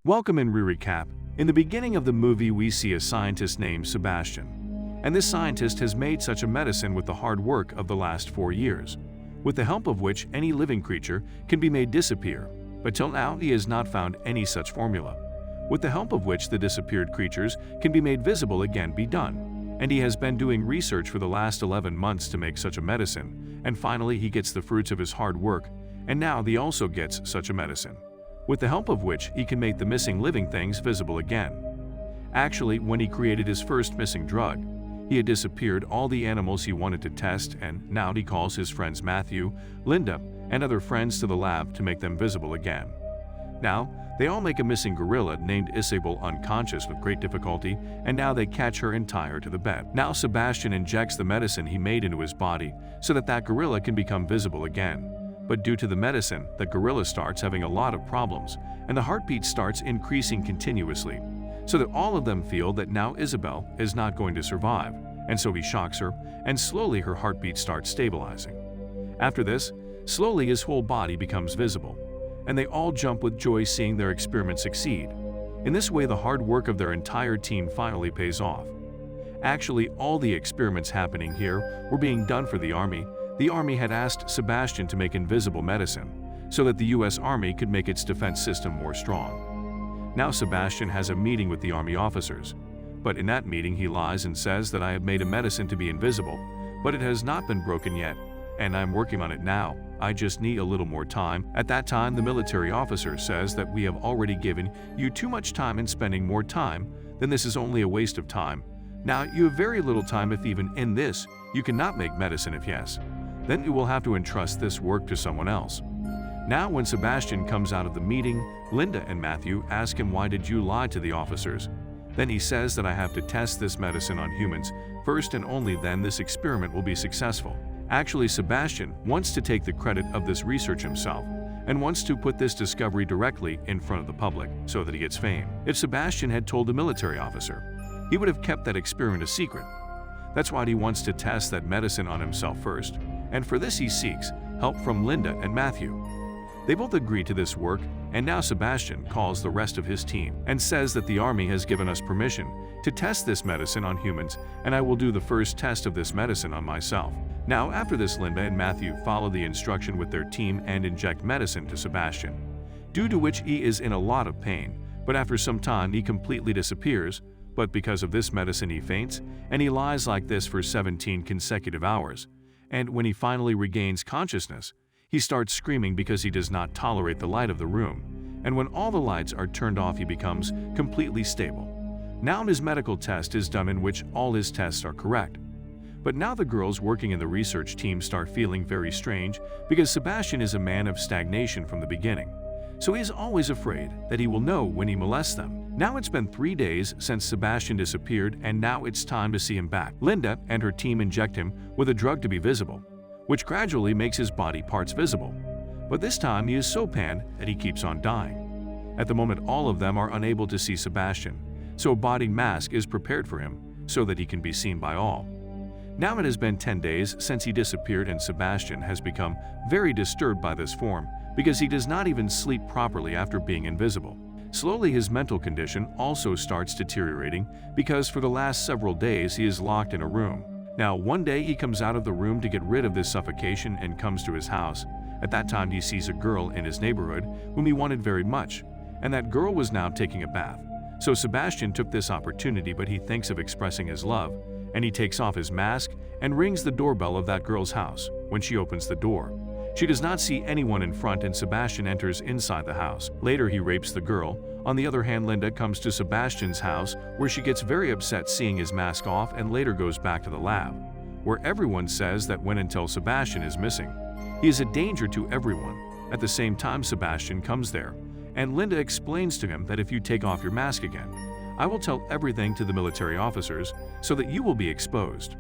Welcome in Recap. In the beginning of the movie, we see a scientist named Sebastian. And this scientist has made such a medicine with the hard work of the last 4 years, with the help of which any living creature can be made disappear. But till now, he has not found any such formula, with the help of which the disappeared creatures can be made visible again be done. And he has been doing research for the last 11 months to make such a medicine, and finally he gets the fruits of his hard work, and now he also gets such a medicine, with the help of which he can make the missing living things visible again. Actually, when he created his first missing drug, he had disappeared all the animals he wanted to test, and now he calls his friends Matthew, Linda, and other friends to the lab to make them visible again. Now, they all make a missing gorilla named Isabel unconscious with great difficulty, and now they catch her and tie her to the bed. Now Sebastian injects the medicine he made into his body so that that gorilla can become visible again. But due to the medicine, the gorilla starts having a lot of problems, and the heartbeat starts increasing continuously, so that all of them feel that now Isabel is not going to survive, and so he shocks her, and slowly her heartbeat starts stabilizing. After this, slowly his whole body becomes visible, and they all jump with joy seeing their experiment succeed. In this way, the hard work of their entire team finally pays off. Actually, all the experiments happening here were being done for the army. The army had asked Sebastian to make invisible medicine, so that the US Army could make its defense system more strong. Now Sebastian has a meeting with the army officers, but in that meeting he lies and says that I have made a medicine to be invisible, but it has not been broken yet, and I'm working on it now. I just need a little more time. At that time, the military officer says that we have already given you too much time and spending more time, then this is only a waste of time. Now you have very little time, if even in this you cannot make medicine. If yes, then you will have to entrust this work to someone else. Now when Sebastian comes out of the meeting, Linda and Matthew ask him, why did you lie to the officers? Then he says that I have to test this medicine on humans first, and only then this experiment will be successful. Actually, Sebastian wants to take the credit of this research himself, and wants to put this discovery directly in front of the public so that he gets fame. If Sebastian had told the military officer, he would have kept that experiment a secret. That's why he wants to test that medicine on himself first, and for this he seeks help from Linda and Matthew. They both agree to this work, and now Sebastian calls the rest of his team and says that the army has given us permission to test this medicine on humans, and I will do the first test of this medicine on myself. Now after this, Linda and Matthew follow the instruction with their team and inject medicine to Sebastian, due to which he is in a lot of pain, but after some time he completely disappears, but because of this medicine he faints, and he lies like this for 17 consecutive hours. And when he finally regains consciousness, he starts screaming because he does not tolerate the light of the room, and when all the lights are turned off he becomes completely stable. Now his medical test is done, in which all his tests are correct. But now the girls working in the research team start feeling very strange, because Sebastian is a man of stagnation from the beginning, so he is always afraid that he will know when he molests them. Now it's been 3 days since Sebastian disappeared, and now it's time to see him back. Linda and her team inject him with a drug to be visible, which gradually makes his body parts visible. But this time he is so panned that he keeps on dying. At the moment, all of them are unable to see Sebastian, so a body mask is prepared for him so that he can be seen by all. Now it has been 10 days since he disappeared, and Sebastian has become very disturbed by this form, because he does not even sleep properly after being invisible. Slowly his mental condition also starts deteriorating, because for the last several days he is locked in a room. Now one day he comes out of the room to get rid of this suffocation and comes to his house. At that time he sees a girl in his neighborhood whom he wanted very much, and that girl was now taking a bath. So Sebastian took this opportunity, but he thinks of expressing his love, and he takes off his mask and rings the doorbell of that girl's house. When she opens the door, she does not see anyone in front, and Sebastian enters inside the house. Later he rapes the girl. On the other hand, Linda comes to Sebastian's house, where she gets very upset seeing his mask off, and later goes back to the lab, where everyone says that when until Sebastian is missing, he is a danger to everyone. At the same time, Sebastian comes there, and Linda explains to him that if you take off your mask again, I will tell everything to the military officers so that you will be exposed.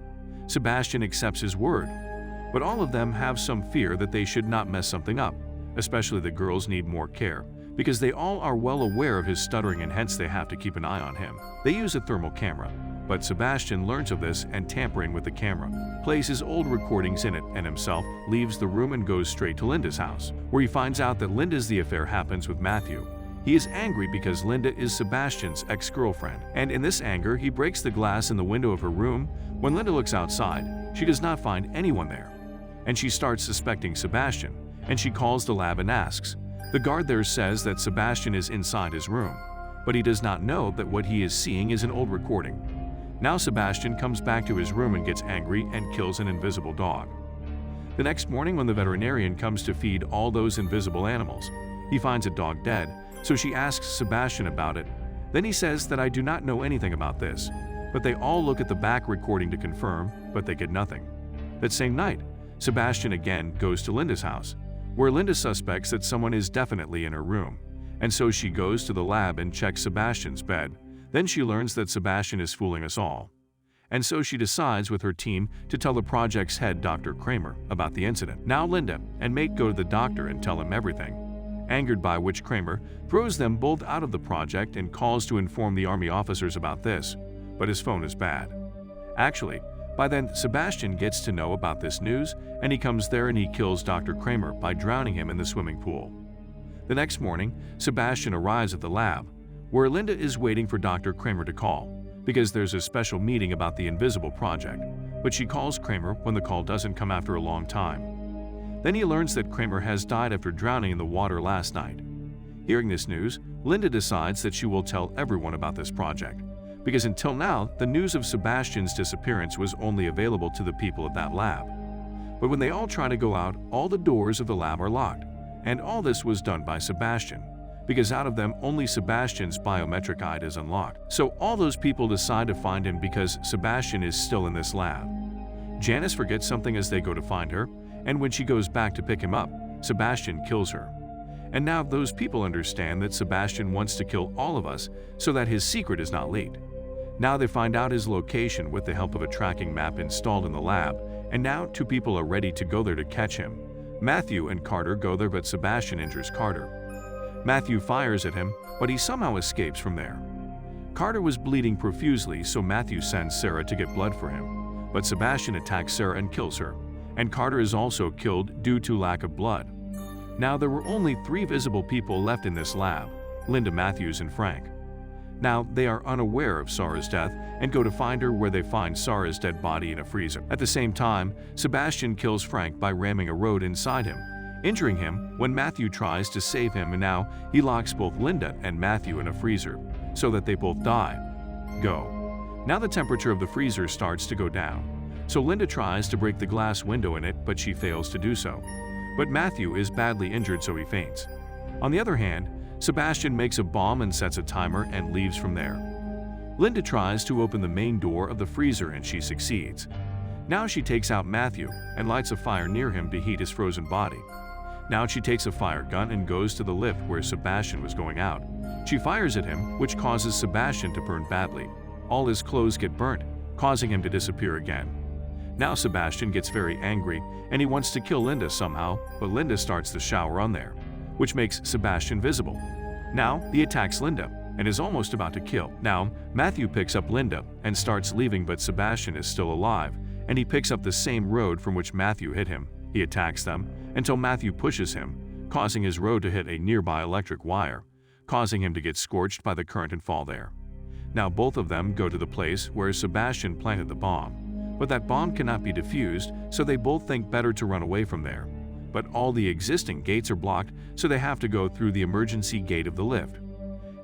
Sebastian accepts his word, but all of them have some fear that they should not mess something up. Especially the girls need more care, because they all are well aware of his stuttering, and hence they have to keep an eye on him. They use a thermal camera, But Sebastian learns of this and, tampering with the camera, plays his old recordings in it and himself leaves the room and goes straight to Linda's house, where he finds out that the affair happens with Matthew. He is angry because Linda is Sebastian's ex-girlfriend, and in this anger, he breaks the glass in the window of her room. When Linda looks outside, she does not find anyone there, and she starts suspecting Sebastian, and she calls the lab and asks. The guard there says that Sebastian is inside his room, but he does not know that what he is seeing is an old recording. Now Sebastian comes back to his room and gets angry and kills an invisible dog. The next morning, when the veterinarian comes to feed all those invisible animals, he finds a dog dead, so she asks Sebastian about it. Then he says that I do not know anything about this, but they all look at the back recording to confirm, but they get nothing. That same night, Sebastian again goes to Linda's house, where Linda suspects that someone is definitely in her room, and so she goes to the lab and checks Sebastian's bed. Then she learns that Sebastian is fooling us all. And so she decides with her team to tell the project's head, Dr. Kramer, about the incident. Now Linda and mate go to the doctor and tell him everything, angered by which Kramer throws them both out of the project and calls to inform the army officers about this, but his phone is bad. Actually, by then Sebastian gets to know about this news, and he comes there and he kills Dr. Kramer by drowning him in the swimming pool. The next morning, Sebastian arrives at the lab, where Linda is waiting for Dr. Kramer to call, because there's a special meeting about the invisible project, but she calls Kramer when the call doesn't come after a long time. Then he learns that Kramer has died after drowning in the water last night. Hearing this news, Linda decides that she will tell everyone about this project, because until now, the news of Sebastian's disappearance was only available to the people at that lab. But when they all try to go out, all the doors of the lab are locked, and all this was done by Sebastian, because out of them only Sebastian's biometric ID is unlocked. So all those people decide to find him because Sebastian is still in this lab. Janice forgets something as they go to find her, and when she goes back to pick him up, Sebastian kills her. And now those people understand that Sebastian wants to kill all of us so that his secret is not leaked. Now they find out his location with the help of a tracking map installed in the lab, and now two people are ready to go there to catch him. Matthew and Carter go there, but Sebastian injures Carter. Matthew fires at him, but he somehow escapes from there. Carter was bleeding profusely, so Matthew sends Sarah to get blood for him, but Sebastian attacks Sarah and kills her, and Carter is also killed due to lack of blood. Now there were only 3 visible people left in this lab, Linda, Matthews, and Frank. Now they are unaware of Sarah's death and go to find her, where they find Sarah's dead body in a freezer. At the same time, Sebastian kills Frank by ramming a road inside him, injuring him when Matthew tries to save him, and now he locks both Linda and Matthew in a freezer so that they both die. Go. Now the temperature of the freezer starts to go down, so Linda tries to break the glass window in it, but she fails to do so. But Matthew is badly injured, so he faints. On the other hand, Sebastian makes a bomb and sets a timer and leaves from there. Linda tries to open the main door of the freezer and she succeeds. Now she takes out Matthew and lights a fire near him to heat his frozen body. Now she takes a fire gun and goes to the lift where Sebastian was going out. She fires at him, which causes Sebastian to burn badly. All his clothes get burnt, causing him to disappear again. Now Sebastian gets very angry and he wants to kill Linda somehow, but Linda starts the shower on there, which makes Sebastian visible. Now he attacks Linda and is almost about to kill. Now Matthew picks up Linda and starts leaving, but Sebastian is still alive, and he picks up the same road from which Matthew hit him. He attacks them until Matthew pushes him, causing his road to hit a nearby electric wire, causing him to get scorched by the current and fall there. Now both of them go to the place where Sebastian planted the bomb, but that bomb cannot be defused, so they both think better to run away from there. But all the existing gates are blocked, so they have to go through the emergency gate of the lift.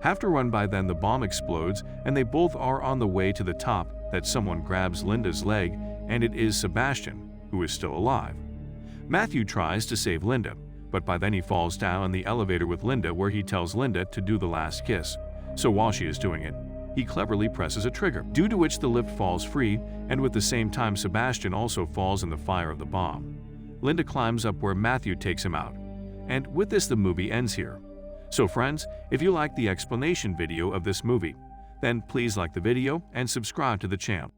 Have to run by then the bomb explodes, and they both are on the way to the top that someone grabs Linda's leg, and it is Sebastian, who is still alive. Matthew tries to save Linda, but by then he falls down in the elevator with Linda, where he tells Linda to do the last kiss. So while she is doing it, he cleverly presses a trigger, due to which the lift falls free, and with the same time Sebastian also falls in the fire of the bomb. Linda climbs up where Matthew takes him out. And with this, the movie ends here. So friends, if you like the explanation video of this movie, then please like the video and subscribe to the channel.